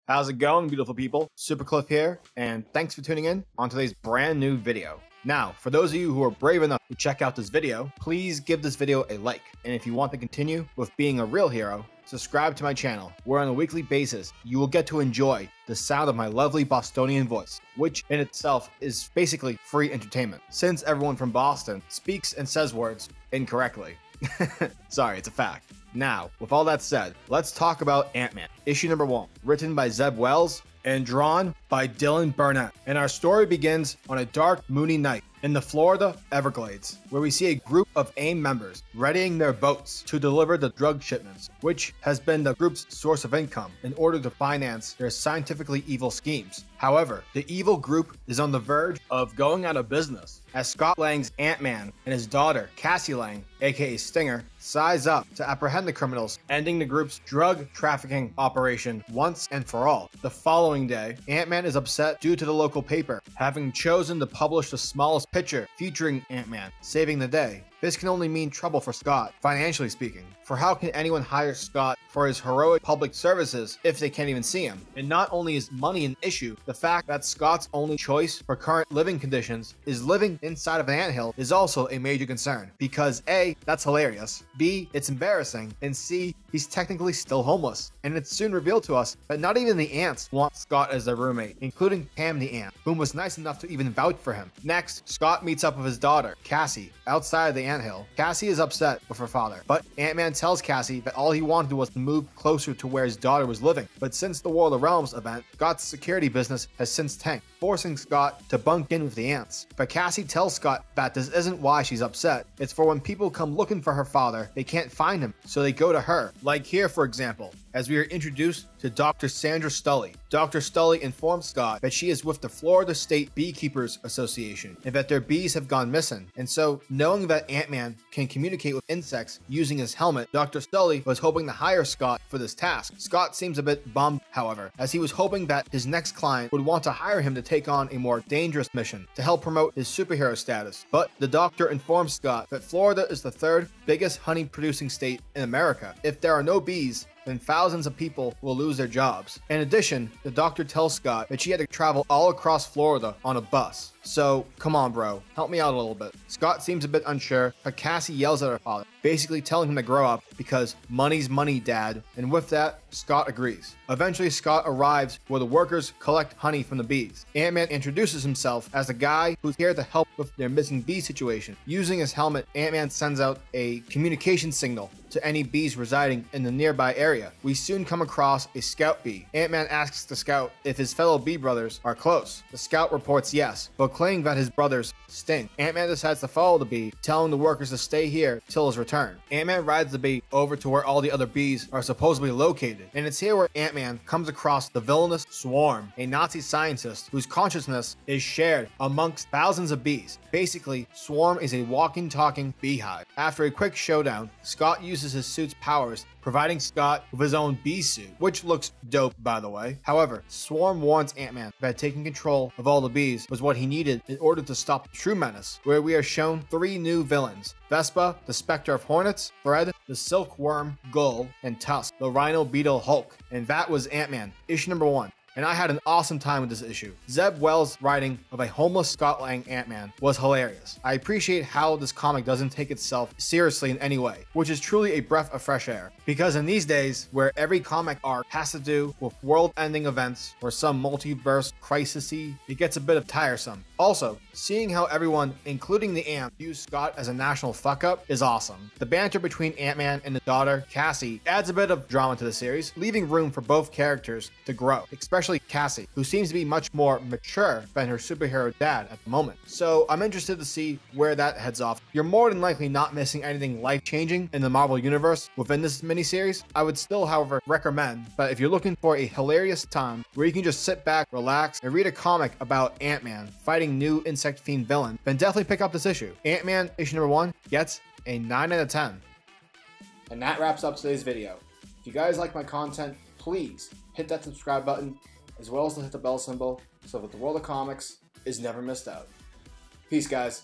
How's it going, beautiful people? Supercliff here, and thanks for tuning in on today's brand new video. Now, for those of you who are brave enough to check out this video, please give this video a like. And if you want to continue with being a real hero, subscribe to my channel, where on a weekly basis, you will get to enjoy the sound of my lovely Bostonian voice, which in itself is basically free entertainment, since everyone from Boston speaks and says words incorrectly. Sorry, it's a fact. Now, with all that said, let's talk about Ant-Man, issue number 1, written by Zeb Wells and drawn by Dylan Burnett. And our story begins on a dark, moony night in the Florida Everglades, where we see a group of AIM members readying their boats to deliver the drug shipments, which has been the group's source of income in order to finance their scientifically evil schemes. However, the evil group is on the verge of going out of business, as Scott Lang's Ant-Man and his daughter, Cassie Lang, aka Stinger, size up to apprehend the criminals, ending the group's drug trafficking operation once and for all. The following day, Ant-Man is upset due to the local paper having chosen to publish the smallest picture featuring Ant-Man saving the day. This can only mean trouble for Scott, financially speaking, for how can anyone hire Scott for his heroic public services if they can't even see him? And not only is money an issue, the fact that Scott's only choice for current living conditions is living inside of an anthill is also a major concern, because A, that's hilarious, B, it's embarrassing, and C, he's technically still homeless. And it's soon revealed to us that not even the ants want Scott as their roommate, including Pam the ant, whom was nice enough to even vouch for him. Next, Scott meets up with his daughter, Cassie, outside of the anthill. Cassie is upset with her father, but Ant-Man tells Cassie that all he wanted was to move closer to where his daughter was living. But since the War of the Realms event, Scott's security business has since tanked, forcing Scott to bunk in with the ants. But Cassie tells Scott that this isn't why she's upset. It's for when people come looking for her father, they can't find him, so they go to her. Like here, for example, as we are introduced to Dr. Sandra Stully. Dr. Stully informs Scott that she is with the Florida State Beekeepers Association and that their bees have gone missing. And so, knowing that Ant-Man can communicate with insects using his helmet, Dr. Stully was hoping to hire Scott for this task. Scott seems a bit bummed, however, as he was hoping that his next client would want to hire him to take on a more dangerous mission to help promote his superhero status. But the doctor informs Scott that Florida is the 3rd biggest honey producing state in America. If there are no bees, then thousands of people will lose their jobs. In addition, the doctor tells Scott that she had to travel all across Florida on a bus. So, come on bro, help me out a little bit. Scott seems a bit unsure, but Cassie yells at her father, basically telling him to grow up because money's money, dad. And with that, Scott agrees. Eventually, Scott arrives where the workers collect honey from the bees. Ant-Man introduces himself as the guy who's here to help with their missing bee situation. Using his helmet, Ant-Man sends out a communication signal to any bees residing in the nearby area. We soon come across a scout bee. Ant-Man asks the scout if his fellow bee brothers are close. The scout reports yes, but claiming that his brothers stink. Ant-Man decides to follow the bee, telling the workers to stay here till his return. Ant-Man rides the bee over to where all the other bees are supposedly located, and it's here where Ant-Man comes across the villainous Swarm, a Nazi scientist whose consciousness is shared amongst thousands of bees. Basically, Swarm is a walking, talking beehive. After a quick showdown, Scott uses his suit's powers, providing Scott with his own bee suit, which looks dope, by the way. However, Swarm warns Ant-Man that taking control of all the bees was what he needed in order to stop the true menace, where we are shown 3 new villains: Vespa, the Spectre of Hornets; Thread, the Silkworm Gull; and Tusk, the Rhino Beetle Hulk. And that was Ant-Man, issue number 1. And I had an awesome time with this issue. Zeb Wells' writing of a homeless Scott Lang Ant-Man was hilarious. I appreciate how this comic doesn't take itself seriously in any way, which is truly a breath of fresh air. Because in these days, where every comic arc has to do with world-ending events or some multiverse crisis-y, it gets a bit of tiresome. Also, seeing how everyone, including the ant, views Scott as a national fuck-up is awesome. The banter between Ant-Man and the daughter, Cassie, adds a bit of drama to the series, leaving room for both characters to grow, especially Cassie, who seems to be much more mature than her superhero dad at the moment. So I'm interested to see where that heads off. You're more than likely not missing anything life-changing in the Marvel Universe within this miniseries. I would still, however, recommend that if you're looking for a hilarious time where you can just sit back, relax, and read a comic about Ant-Man fighting new insect-themed villain, then definitely pick up this issue. Ant-Man issue number 1 gets a 9 out of 10. And that wraps up today's video. If you guys like my content, please hit that subscribe button, as well as hit the bell symbol so that the world of comics is never missed out. Peace, guys.